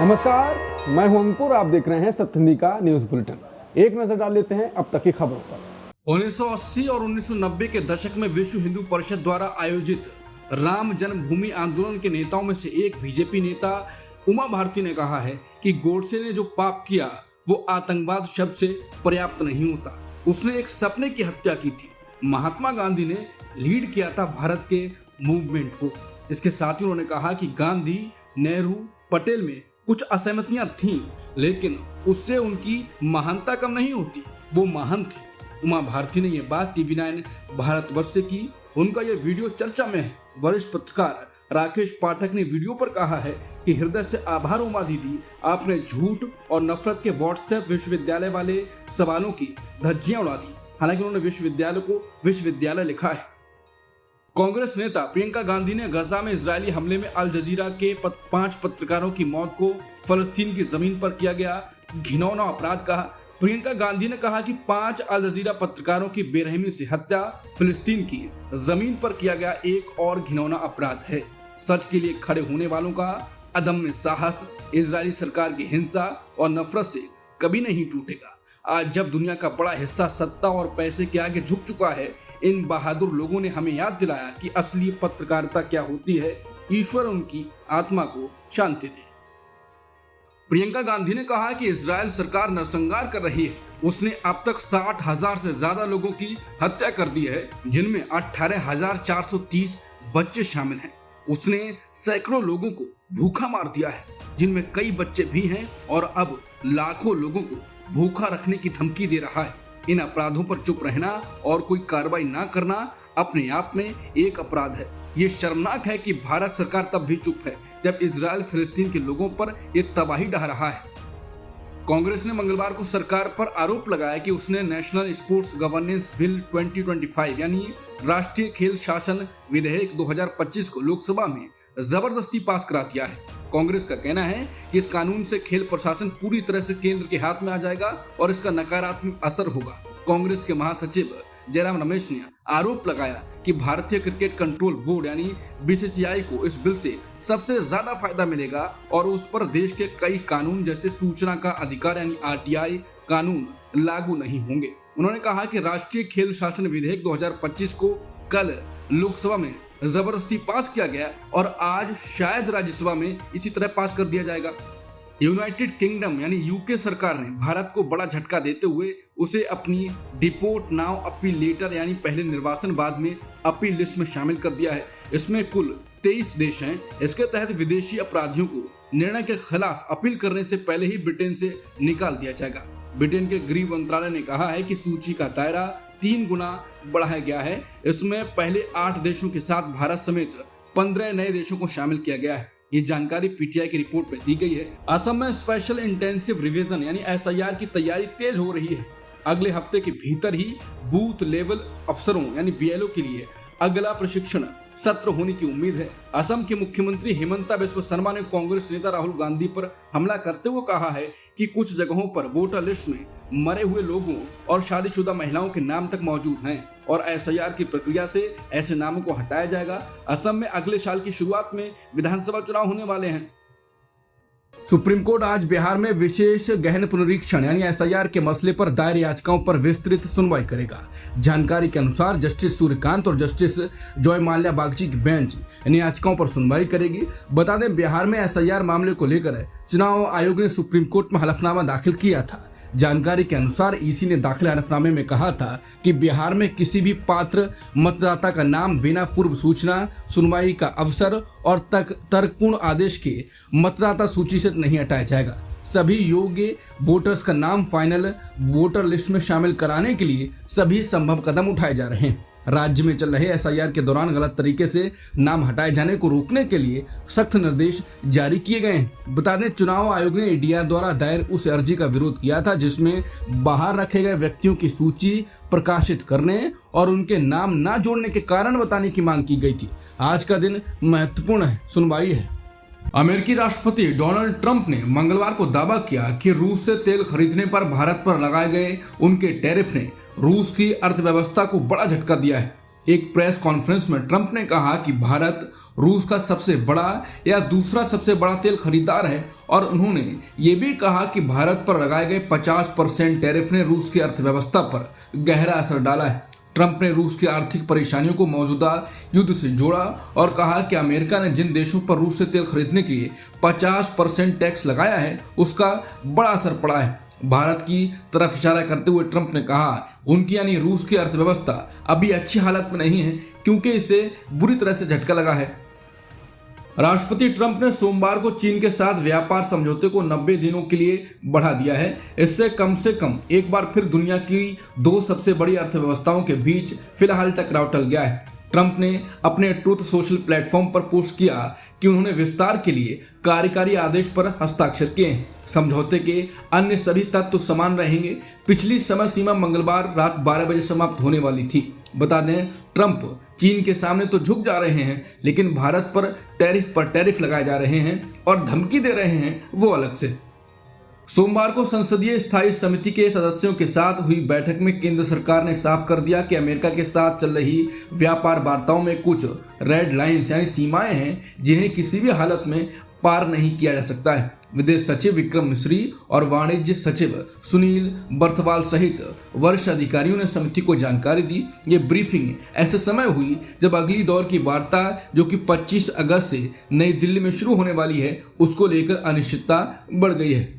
नमस्कार, मैं हूं अंकुर। आप देख रहे हैं सत्य हिंदी का न्यूज बुलेटिन। एक नजर डाल लेते हैं अब तक की खबरों पर। 1980 और 1990 के दशक में विश्व हिंदू परिषद द्वारा आयोजित राम जन्मभूमि आंदोलन के नेताओं में से एक बीजेपी नेता उमा भारती ने कहा है कि गोडसे ने जो पाप किया वो आतंकवाद शब्द से पर्याप्त नहीं होता। उसने एक सपने की हत्या की थी। महात्मा गांधी ने लीड किया था भारत के मूवमेंट को। इसके साथ ही उन्होंने कहा कि गांधी, नेहरू, पटेल में कुछ असहमतियां थीं, लेकिन उससे उनकी महानता कम नहीं होती। वो महान थे। उमा भारती ने यह बात TV9 भारतवर्ष से की। उनका यह वीडियो चर्चा में है। वरिष्ठ पत्रकार राकेश पाठक ने वीडियो पर कहा है कि हृदय से आभार उमा दीदी, आपने झूठ और नफरत के व्हाट्सएप विश्वविद्यालय वाले सवालों की धज्जियां उड़ा दी। हालांकि उन्होंने विश्वविद्यालय को विश्वविद्यालय लिखा है। कांग्रेस नेता प्रियंका गांधी ने गजा में इजरायली हमले में अल जजीरा के 5 पत्रकारों की मौत को फलस्तीन की जमीन पर किया गया घिनौना अपराध कहा। प्रियंका गांधी ने कहा कि 5 अल जजीरा पत्रकारों की बेरहमी से हत्या फिलिस्तीन की जमीन पर किया गया एक और घिनौना अपराध है। सच के लिए खड़े होने वालों का अदम्य साहस इजरायली सरकार की हिंसा और नफरत से कभी नहीं टूटेगा। आज जब दुनिया का बड़ा हिस्सा सत्ता और पैसे के आगे झुक चुका है, इन बहादुर लोगों ने हमें याद दिलाया कि असली पत्रकारिता क्या होती है। ईश्वर उनकी आत्मा को शांति दे। प्रियंका गांधी ने कहा कि इजरायल सरकार नरसंहार कर रही है। उसने अब तक 60,000 से ज्यादा लोगों की हत्या कर दी है, जिनमें 18,430 बच्चे शामिल हैं। उसने सैकड़ों लोगों को भूखा मार दिया है, जिनमें कई बच्चे भी हैं, और अब लाखों लोगों को भूखा रखने की धमकी दे रहा है। इन अपराधों पर चुप रहना और कोई कार्रवाई ना करना अपने आप में एक अपराध है। ये शर्मनाक है कि भारत सरकार तब भी चुप है जब इजरायल फिलिस्तीन के लोगों पर ये तबाही ढा रहा है। कांग्रेस ने मंगलवार को सरकार पर आरोप लगाया कि उसने नेशनल स्पोर्ट्स गवर्नेंस बिल 2025 यानी राष्ट्रीय खेल शासन विधेयक 2025 को लोकसभा में जबरदस्ती पास करा दिया है। कांग्रेस का कहना है कि इस कानून से खेल प्रशासन पूरी तरह से केंद्र के हाथ में आ जाएगा और इसका नकारात्मक असर होगा। कांग्रेस के महासचिव जयराम रमेश ने आरोप लगाया कि भारतीय क्रिकेट कंट्रोल बोर्ड यानी BCCI को इस बिल से सबसे ज्यादा फायदा मिलेगा और उस पर देश के कई कानून जैसे सूचना का अधिकार यानी RTI कानून लागू नहीं होंगे। उन्होंने कहा कि राष्ट्रीय खेल शासन विधेयक 2025 को कल लोकसभा में जबरदस्ती पास किया गया और आज शायद राज्यसभा में इसी तरह पास कर दिया जाएगा। यूनाइटेड किंगडम यानी UK सरकार ने भारत को बड़ा झटका देते हुए उसे अपनी डिपोर्ट नाउ अपील लेटर यानी पहले निर्वासन बाद में अपील लिस्ट में शामिल कर दिया है। इसमें कुल 23 देश हैं। इसके तहत विदेशी अपराधियों को निर्णय के खिलाफ अपील करने से पहले ही ब्रिटेन से निकाल दिया जाएगा। ब्रिटेन के गृह मंत्रालय ने कहा है कि सूची का दायरा 3 गुना बढ़ाया गया है। इसमें पहले 8 देशों के साथ भारत समेत 15 नए देशों को शामिल किया गया है। ये जानकारी PTI की रिपोर्ट में दी गई है। असम में स्पेशल इंटेंसिव रिवीजन यानी SIR की तैयारी तेज हो रही है। अगले हफ्ते के भीतर ही बूथ लेवल अफसरों यानी BLO के लिए अगला प्रशिक्षण सत्र होने की उम्मीद है। असम के मुख्यमंत्री हिमंता बिस्वा शर्मा ने कांग्रेस नेता राहुल गांधी पर हमला करते हुए कहा है कि कुछ जगहों पर वोटर लिस्ट में मरे हुए लोगों और शादीशुदा महिलाओं के नाम तक मौजूद हैं और SIR की प्रक्रिया से ऐसे नामों को हटाया जाएगा। असम में अगले साल की शुरुआत में विधानसभा चुनाव होने वाले हैं। सुप्रीम कोर्ट आज बिहार में विशेष गहन पुनरीक्षण यानी SIR के मसले पर दायर याचिकाओं पर विस्तृत सुनवाई करेगा। जानकारी के अनुसार जस्टिस सूर्यकांत और जस्टिस जॉय माल्या बागची की बेंच इन याचिकाओं पर सुनवाई करेगी। बता दें, बिहार में SIR मामले को लेकर चुनाव आयोग ने सुप्रीम कोर्ट में हलफनामा दाखिल किया था। जानकारी के अनुसार EC ने दाखिल हलफनामे में कहा था कि बिहार में किसी भी पात्र मतदाता का नाम बिना पूर्व सूचना, सुनवाई का अवसर और तर्कपूर्ण आदेश के मतदाता सूची से नहीं हटाया जाएगा। सभी योग्य वोटर्स का नाम फाइनल वोटर लिस्ट में शामिल कराने के लिए सभी संभव कदम उठाए जा रहे हैं। राज्य में चल रहे SIR के दौरान गलत तरीके से नाम हटाए जाने को रोकने के लिए सख्त निर्देश जारी किए गए हैं। बता दें, चुनाव आयोग ने ADR द्वारा दायर उस अर्जी का विरोध किया था जिसमें बाहर रखे गए व्यक्तियों की सूची प्रकाशित करने और उनके नाम न जोड़ने के कारण बताने की मांग की गई थी। आज का दिन महत्वपूर्ण है, सुनवाई है। अमेरिकी राष्ट्रपति डोनाल्ड ट्रंप ने मंगलवार को दावा किया कि रूस से तेल खरीदने पर भारत पर लगाए गए उनके टैरिफ ने रूस की अर्थव्यवस्था को बड़ा झटका दिया है। एक प्रेस कॉन्फ्रेंस में ट्रंप ने कहा कि भारत रूस का सबसे बड़ा या दूसरा सबसे बड़ा तेल खरीदार है और उन्होंने ये भी कहा कि भारत पर लगाए गए 50% टैरिफ ने रूस की अर्थव्यवस्था पर गहरा असर डाला है। ट्रंप ने रूस की आर्थिक परेशानियों को मौजूदा युद्ध से जोड़ा और कहा कि अमेरिका ने जिन देशों पर रूस से तेल खरीदने के लिए 50% टैक्स लगाया है उसका बड़ा असर पड़ा है। भारत की तरफ इशारा करते हुए ट्रंप ने कहा उनकी यानी रूस की अर्थव्यवस्था अभी अच्छी हालत में नहीं है क्योंकि इसे बुरी तरह से झटका लगा है। राष्ट्रपति ट्रंप ने सोमवार को चीन के साथ व्यापार समझौते को 90 दिनों के लिए बढ़ा दिया है। इससे कम एक बार फिर दुनिया की दो सबसे बड़ी अर्थव्यवस्थाओं के बीच फिलहाल टकराव टल गया है। ट्रंप ने अपने ट्रूथ सोशल प्लेटफॉर्म पर पोस्ट किया कि उन्होंने विस्तार के लिए कार्यकारी आदेश पर हस्ताक्षर किए हैं। समझौते के अन्य सभी तत्व समान रहेंगे। पिछली समय सीमा मंगलवार रात 12 बजे समाप्त होने वाली थी। बता दें ट्रंप चीन के सामने तो झुक जा रहे हैं लेकिन भारत पर टैरिफ लगाए जा रहे हैं और धमकी दे रहे हैं वो अलग से। सोमवार को संसदीय स्थायी समिति के सदस्यों के साथ हुई बैठक में केंद्र सरकार ने साफ कर दिया कि अमेरिका के साथ चल रही व्यापार वार्ताओं में कुछ रेड लाइंस यानी सीमाएं हैं जिन्हें किसी भी हालत में पार नहीं किया जा सकता है। विदेश सचिव विक्रम मिस्री और वाणिज्य सचिव सुनील बर्थवाल सहित वरिष्ठ अधिकारियों ने समिति को जानकारी दी। ये ब्रीफिंग ऐसे समय हुई जब अगली दौर की वार्ता जो कि 25 अगस्त से नई दिल्ली में शुरू होने वाली है उसको लेकर अनिश्चितता बढ़ गई है।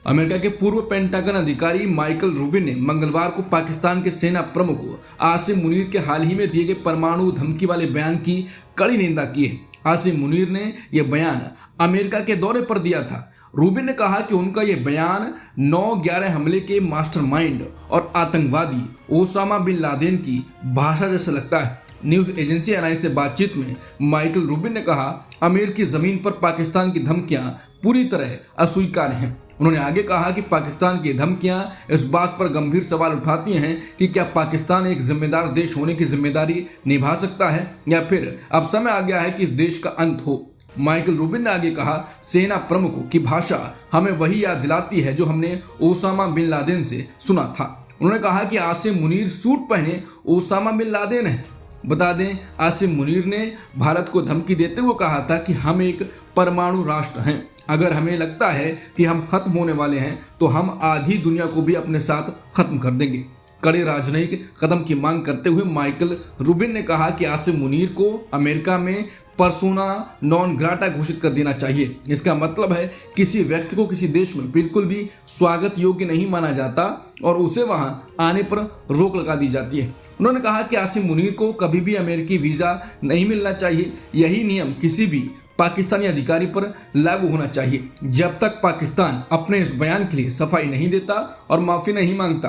अमेरिका के पूर्व पेंटागन अधिकारी माइकल रूबिन ने मंगलवार को पाकिस्तान के सेना प्रमुख आसिम मुनीर के हाल ही में दिए गए परमाणु धमकी वाले बयान की कड़ी निंदा की है। आसिम मुनीर ने यह बयान अमेरिका के दौरे पर दिया था। रूबिन ने कहा कि उनका यह बयान 9/11 हमले के मास्टरमाइंड और आतंकवादी ओसामा बिन लादेन की भाषा जैसा लगता है। न्यूज एजेंसी एनआई से बातचीत में माइकल रूबिन ने कहा अमेरिकी जमीन पर पाकिस्तान की धमकियां पूरी तरह अस्वीकार्य हैं। उन्होंने आगे कहा कि पाकिस्तान की धमकियां इस बात पर गंभीर सवाल उठाती हैं कि क्या पाकिस्तान एक जिम्मेदार देश होने की जिम्मेदारी निभा सकता है या फिर अब समय आ गया है कि इस देश का अंत हो। माइकल रूबिन ने आगे कहा सेना प्रमुखों की भाषा हमें वही याद दिलाती है जो हमने ओसामा बिन लादेन से सुना था। उन्होंने कहा कि आसिम मुनीर सूट पहने ओसामा बिन लादेन है। बता दें आसिम मुनीर ने भारत को धमकी देते हुए कहा था कि हम एक परमाणु राष्ट्र हैं। अगर हमें लगता है कि हम खत्म होने वाले हैं तो हम आधी दुनिया को भी अपने साथ खत्म कर देंगे। कड़े राजनयिक कदम की मांग करते हुए माइकल रूबिन ने कहा कि आसिम मुनीर को अमेरिका में पर्सोना नॉन ग्राटा घोषित कर देना चाहिए। इसका मतलब है किसी व्यक्ति को किसी देश में बिल्कुल भी स्वागत योग्य नहीं माना जाता और उसे वहां आने पर रोक लगा दी जाती है। उन्होंने कहा कि आसिम मुनीर को कभी भी अमेरिकी वीजा नहीं मिलना चाहिए। यही नियम किसी भी पाकिस्तानी अधिकारी पर लागू होना चाहिए जब तक पाकिस्तान अपने इस बयान के लिए सफाई नहीं देता और माफी नहीं मांगता।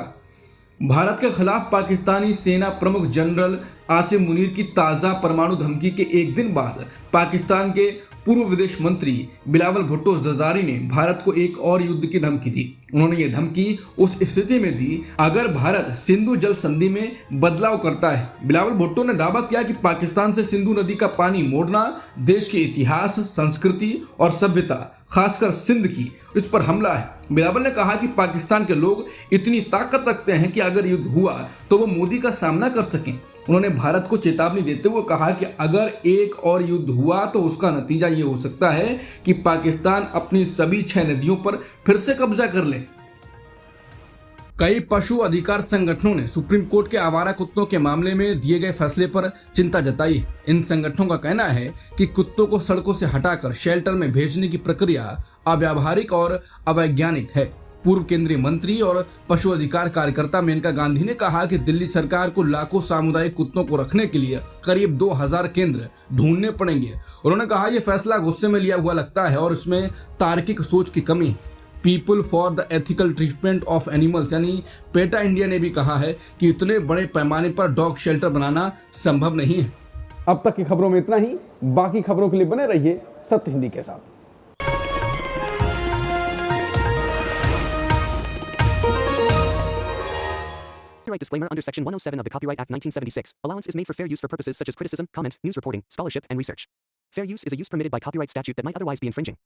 भारत के खिलाफ पाकिस्तानी सेना प्रमुख जनरल आसिम मुनीर की ताज़ा परमाणु धमकी के एक दिन बाद पाकिस्तान के पूर्व विदेश मंत्री बिलावल भुट्टो जरदारी ने भारत को एक और युद्ध की धमकी दी। उन्होंने ये धमकी उस स्थिति में दी अगर भारत सिंधु जल संधि में बदलाव करता है। बिलावल भुट्टो ने दावा किया कि पाकिस्तान से सिंधु नदी का पानी मोड़ना देश के इतिहास, संस्कृति और सभ्यता, खासकर सिंध की, इस पर हमला है। बिलावल ने कहा कि पाकिस्तान के लोग इतनी ताकत रखते हैं कि अगर युद्ध हुआ तो वो मोदी का सामना कर सकें। उन्होंने भारत को चेतावनी देते हुए कहा कि अगर एक और युद्ध हुआ तो उसका नतीजा ये हो सकता है कि पाकिस्तान अपनी सभी 6 नदियों पर फिर से कब्जा कर ले। कई पशु अधिकार संगठनों ने सुप्रीम कोर्ट के आवारा कुत्तों के मामले में दिए गए फैसले पर चिंता जताई। इन संगठनों का कहना है कि कुत्तों को सड़कों से हटाकर शेल्टर में भेजने की प्रक्रिया अव्यावहारिक और अवैज्ञानिक है। पूर्व केंद्रीय मंत्री और पशु अधिकार कार्यकर्ता मेनका गांधी ने कहा कि दिल्ली सरकार को लाखों सामुदायिक कुत्तों को रखने के लिए करीब 2000 केंद्र ढूंढने पड़ेंगे। उन्होंने कहा यह फैसला गुस्से में लिया हुआ लगता है और इसमें तार्किक सोच की कमी। People for the ethical treatment of animals यानी पेटा इंडिया ने भी कहा है कि इतने बड़े पैमाने पर डॉग शेल्टर बनाना संभव नहीं है। अब तक की खबरों में इतना ही। बाकी खबरों के लिए बने रहिए सत्य हिंदी के साथ। Copyright disclaimer under Section 107 of the Copyright Act 1976. Allowance is made for fair use for purposes such as criticism, comment, news reporting, scholarship, and research. Fair use is a use permitted by copyright statute that might otherwise be infringing.